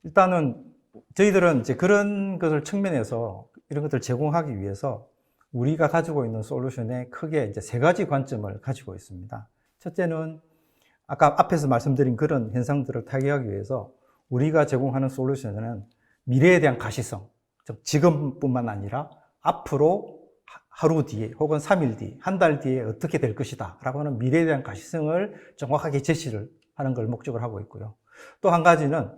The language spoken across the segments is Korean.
일단은 저희들은 이제 그런 것을 측면에서 이런 것들을 제공하기 위해서 우리가 가지고 있는 솔루션에 크게 이제 세 가지 관점을 가지고 있습니다. 첫째는 아까 앞에서 말씀드린 그런 현상들을 타개하기 위해서 우리가 제공하는 솔루션은 미래에 대한 가시성, 즉 지금뿐만 아니라 앞으로 하루 뒤에 혹은 3일 뒤, 한 달 뒤에 어떻게 될 것이다 라고 하는 미래에 대한 가시성을 정확하게 제시를 하는 걸 목적으로 하고 있고요. 또 한 가지는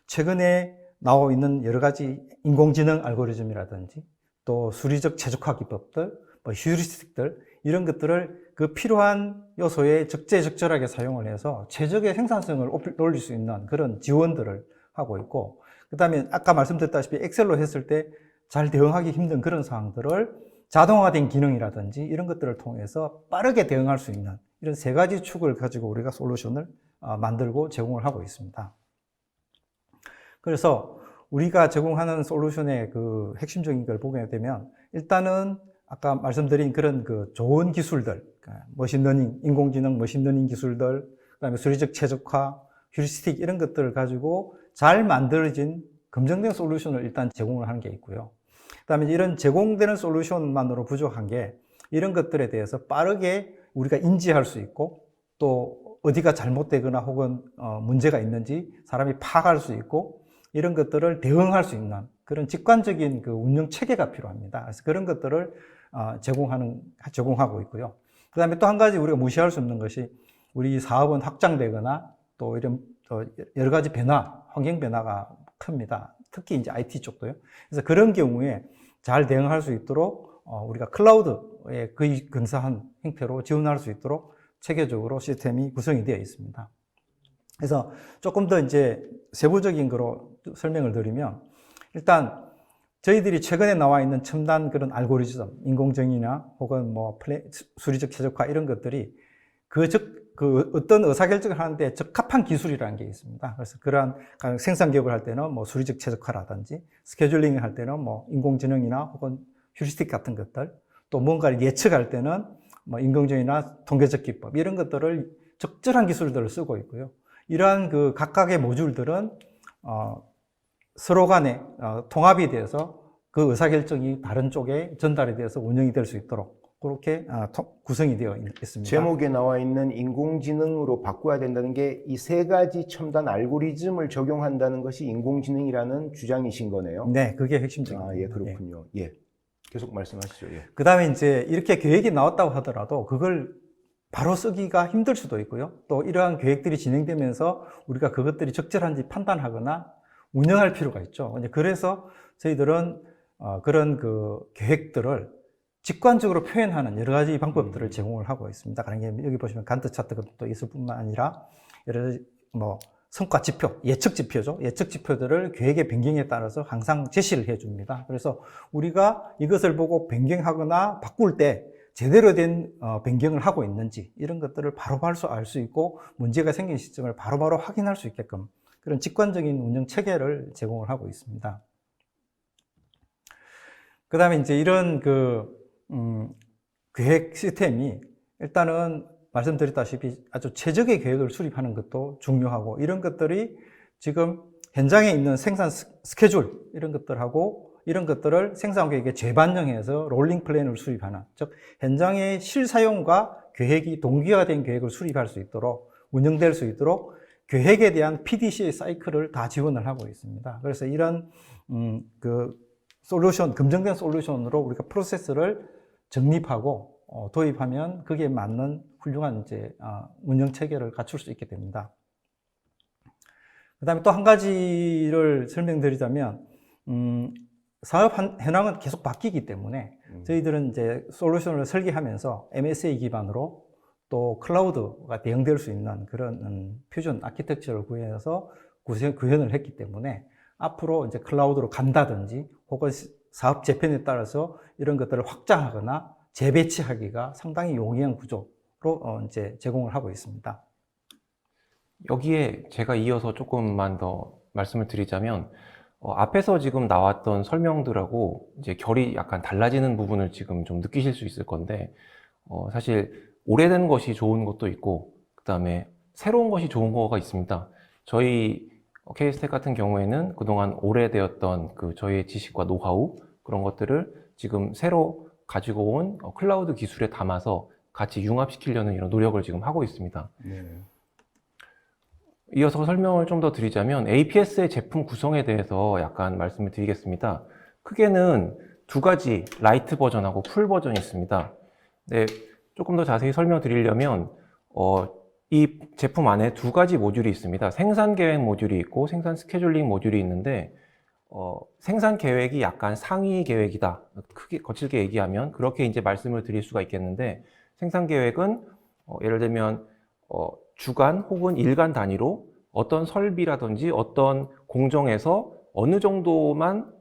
최근에 나오고 있는 여러 가지 인공지능 알고리즘이라든지 또 수리적 최적화 기법들, 휴리스틱들 이런 것들을 그 필요한 요소에 적재적절하게 사용을 해서 최적의 생산성을 올릴 수 있는 그런 지원들을 하고 있고, 그 다음에 아까 말씀드렸다시피 엑셀로 했을 때 잘 대응하기 힘든 그런 상황들을 자동화된 기능이라든지 이런 것들을 통해서 빠르게 대응할 수 있는 이런 세 가지 축을 가지고 우리가 솔루션을 만들고 제공을 하고 있습니다. 그래서 우리가 제공하는 솔루션의 그 핵심적인 걸 보게 되면 일단은 아까 말씀드린 그런 그 좋은 기술들, 머신러닝, 인공지능 머신러닝 기술들, 그다음에 수리적 최적화, 휴리스틱 이런 것들을 가지고 잘 만들어진 검증된 솔루션을 일단 제공을 하는 게 있고요. 그다음에 이런 제공되는 솔루션만으로 부족한 게 이런 것들에 대해서 빠르게 우리가 인지할 수 있고 또 어디가 잘못되거나 혹은 문제가 있는지 사람이 파악할 수 있고 이런 것들을 대응할 수 있는 그런 직관적인 그 운영 체계가 필요합니다. 그래서 그런 것들을 제공하고 있고요. 그 다음에 또 한 가지 우리가 무시할 수 없는 것이 우리 사업은 확장되거나 또 이런 여러 가지 변화, 환경 변화가 큽니다. 특히 이제 IT 쪽도요. 그래서 그런 경우에 잘 대응할 수 있도록 우리가 클라우드에 거의 근사한 형태로 지원할 수 있도록 체계적으로 시스템이 구성이 되어 있습니다. 그래서 조금 더 이제 세부적인 거로 설명을 드리면 일단 저희들이 최근에 나와 있는 첨단 그런 알고리즘, 인공지능이나 혹은 뭐 수리적 최적화 이런 것들이 그 어떤 의사결정을 하는데 적합한 기술이라는 게 있습니다. 그래서 그러한 생산 기업을 할 때는 뭐 수리적 최적화라든지 스케줄링을 할 때는 뭐 인공지능이나 혹은 휴리스틱 같은 것들, 또 뭔가를 예측할 때는 뭐 인공지능이나 통계적 기법 이런 것들을 적절한 기술들을 쓰고 있고요. 이러한 그 각각의 모듈들은 서로 간에 통합이 돼서 그 의사결정이 다른 쪽에 전달이 돼서 운영이 될 수 있도록 그렇게 구성이 되어 있습니다. 제목에 나와 있는 인공지능으로 바꿔야 된다는 게 이 세 가지 첨단 알고리즘을 적용한다는 것이 인공지능이라는 주장이신 거네요. 네, 그게 핵심적인 예, 그렇군요. 예. 계속 말씀하시죠. 예. 그 다음에 이제 이렇게 계획이 나왔다고 하더라도 그걸 바로 쓰기가 힘들 수도 있고요. 또 이러한 계획들이 진행되면서 우리가 그것들이 적절한지 판단하거나 운영할 필요가 있죠. 그래서 저희들은 그런 그 계획들을 직관적으로 표현하는 여러 가지 방법들을 제공을 하고 있습니다. 그러니까 여기 보시면 간트 차트도 있을 뿐만 아니라 여러 가지 뭐 성과 지표, 예측 지표죠. 예측 지표들을 계획의 변경에 따라서 항상 제시를 해줍니다. 그래서 우리가 이것을 보고 변경하거나 바꿀 때 제대로 된 변경을 하고 있는지 이런 것들을 바로바로 알 수 있고 문제가 생긴 시점을 바로바로 확인할 수 있게끔 그런 직관적인 운영 체계를 제공을 하고 있습니다. 그 다음에 이제 이런 계획 시스템이 일단은 말씀드렸다시피 아주 최적의 계획을 수립하는 것도 중요하고 이런 것들이 지금 현장에 있는 생산 스케줄 이런 것들하고 이런 것들을 생산 계획에 재반영해서 롤링 플랜을 수립하는, 즉 현장의 실사용과 계획이 동기화된 계획을 수립할 수 있도록 운영될 수 있도록 계획에 대한 PDCA 사이클을 다 지원을 하고 있습니다. 그래서 이런 그 솔루션, 검증된 솔루션으로 우리가 프로세스를 정립하고 도입하면 거기에 맞는 훌륭한 이제 운영 체계를 갖출 수 있게 됩니다. 그 다음에 또 한 가지를 설명드리자면 사업 현황은 계속 바뀌기 때문에 저희들은 이제 솔루션을 설계하면서 MSA 기반으로 또 클라우드가 대응될 수 있는 그런 퓨전 아키텍처를 구현해서 구현을 했기 때문에 앞으로 이제 클라우드로 간다든지 혹은 사업 재편에 따라서 이런 것들을 확장하거나 재배치하기가 상당히 용이한 구조로 이제 제공을 하고 있습니다. 여기에 제가 이어서 조금만 더 말씀을 드리자면 앞에서 지금 나왔던 설명들하고 이제 결이 약간 달라지는 부분을 지금 좀 느끼실 수 있을 건데 사실 오래된 것이 좋은 것도 있고 그 다음에 새로운 것이 좋은 거가 있습니다. 저희 KS텍 같은 경우에는 그동안 오래되었던 그 저희의 지식과 노하우 그런 것들을 지금 새로 가지고 온 클라우드 기술에 담아서 같이 융합시키려는 이런 노력을 지금 하고 있습니다. 네. 이어서 설명을 좀 더 드리자면 APS의 제품 구성에 대해서 약간 말씀을 드리겠습니다. 크게는 두 가지 라이트 버전하고 풀 버전이 있습니다. 네, 조금 더 자세히 설명드리려면 이 제품 안에 두 가지 모듈이 있습니다. 생산 계획 모듈이 있고 생산 스케줄링 모듈이 있는데 생산 계획이 약간 상위 계획이다. 크게 거칠게 얘기하면 그렇게 이제 말씀을 드릴 수가 있겠는데 생산 계획은 예를 들면 주간 혹은 일간 단위로 어떤 설비라든지 어떤 공정에서 어느 정도만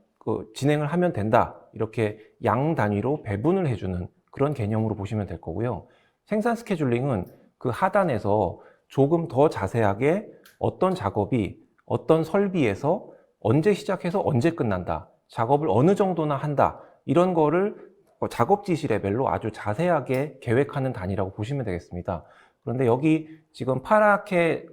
진행을 하면 된다. 이렇게 양 단위로 배분을 해주는 그런 개념으로 보시면 될 거고요. 생산 스케줄링은 그 하단에서 조금 더 자세하게 어떤 작업이 어떤 설비에서 언제 시작해서 언제 끝난다. 작업을 어느 정도나 한다. 이런 거를 작업 지시 레벨로 아주 자세하게 계획하는 단위라고 보시면 되겠습니다. 그런데 여기 지금 파랗게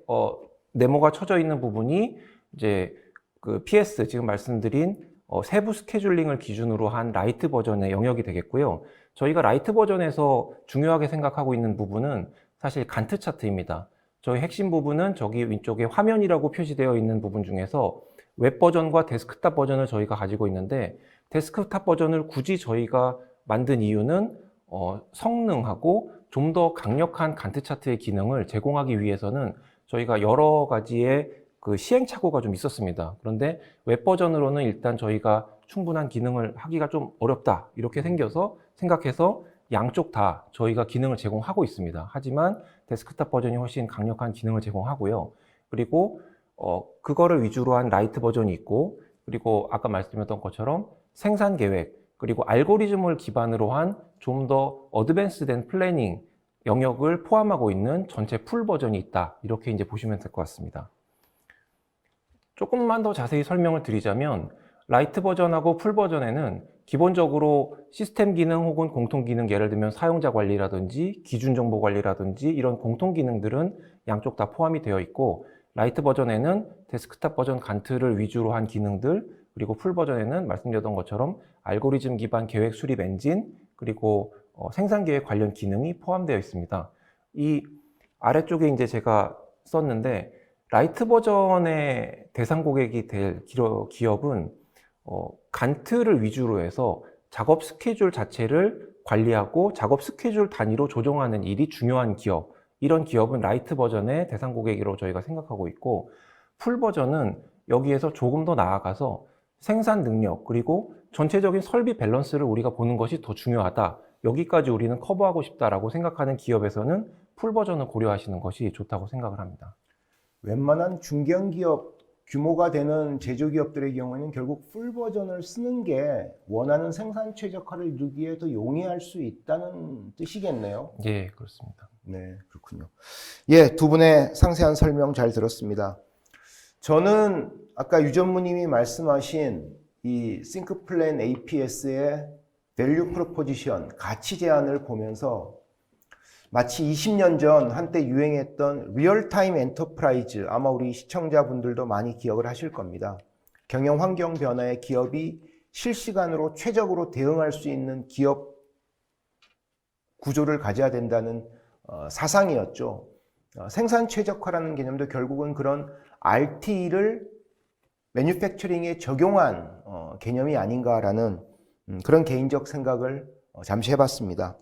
네모가 쳐져 있는 부분이 이제 그 PS 지금 말씀드린 세부 스케줄링을 기준으로 한 라이트 버전의 영역이 되겠고요. 저희가 라이트 버전에서 중요하게 생각하고 있는 부분은 사실 간트 차트입니다. 저희 핵심 부분은 저기 왼쪽에 화면이라고 표시되어 있는 부분 중에서 웹 버전과 데스크탑 버전을 저희가 가지고 있는데 데스크탑 버전을 굳이 저희가 만든 이유는 성능하고 좀 더 강력한 간트 차트의 기능을 제공하기 위해서는 저희가 여러 가지의 그 시행착오가 좀 있었습니다. 그런데 웹 버전으로는 일단 저희가 충분한 기능을 하기가 좀 어렵다 이렇게 생각해서 양쪽 다 저희가 기능을 제공하고 있습니다. 하지만 데스크탑 버전이 훨씬 강력한 기능을 제공하고요. 그리고 그거를 위주로 한 라이트 버전이 있고 그리고 아까 말씀드렸던 것처럼 생산 계획 그리고 알고리즘을 기반으로 한 좀 더 어드밴스된 플래닝 영역을 포함하고 있는 전체 풀 버전이 있다. 이렇게 이제 보시면 될 것 같습니다. 조금만 더 자세히 설명을 드리자면 라이트 버전하고 풀 버전에는 기본적으로 시스템 기능 혹은 공통 기능, 예를 들면 사용자 관리라든지 기준 정보 관리라든지 이런 공통 기능들은 양쪽 다 포함이 되어 있고 라이트 버전에는 데스크탑 버전 간트를 위주로 한 기능들 그리고 풀 버전에는 말씀드렸던 것처럼 알고리즘 기반 계획 수립 엔진 그리고 생산 계획 관련 기능이 포함되어 있습니다. 이 아래쪽에 이제 제가 썼는데 라이트 버전의 대상 고객이 될 기업은 간트를 위주로 해서 작업 스케줄 자체를 관리하고 작업 스케줄 단위로 조정하는 일이 중요한 기업, 이런 기업은 라이트 버전의 대상 고객으로 저희가 생각하고 있고 풀 버전은 여기에서 조금 더 나아가서 생산 능력 그리고 전체적인 설비 밸런스를 우리가 보는 것이 더 중요하다. 여기까지 우리는 커버하고 싶다라고 생각하는 기업에서는 풀 버전을 고려하시는 것이 좋다고 생각을 합니다. 웬만한 중견기업 규모가 되는 제조기업들의 경우에는 결국 풀 버전을 쓰는 게 원하는 생산 최적화를 이루기에 더 용이할 수 있다는 뜻이겠네요. 예, 그렇습니다. 네, 그렇군요. 예, 두 분의 상세한 설명 잘 들었습니다. 저는 아까 유 전무님이 말씀하신 이 싱크플랜 APS의 밸류 프로포지션, 가치 제안을 보면서 마치 20년 전 한때 유행했던 리얼타임 엔터프라이즈, 아마 우리 시청자분들도 많이 기억을 하실 겁니다. 경영 환경 변화에 기업이 실시간으로 최적으로 대응할 수 있는 기업 구조를 가져야 된다는 사상이었죠. 생산 최적화라는 개념도 결국은 그런 RT를 매뉴팩처링에 적용한 개념이 아닌가라는 그런 개인적 생각을 잠시 해봤습니다.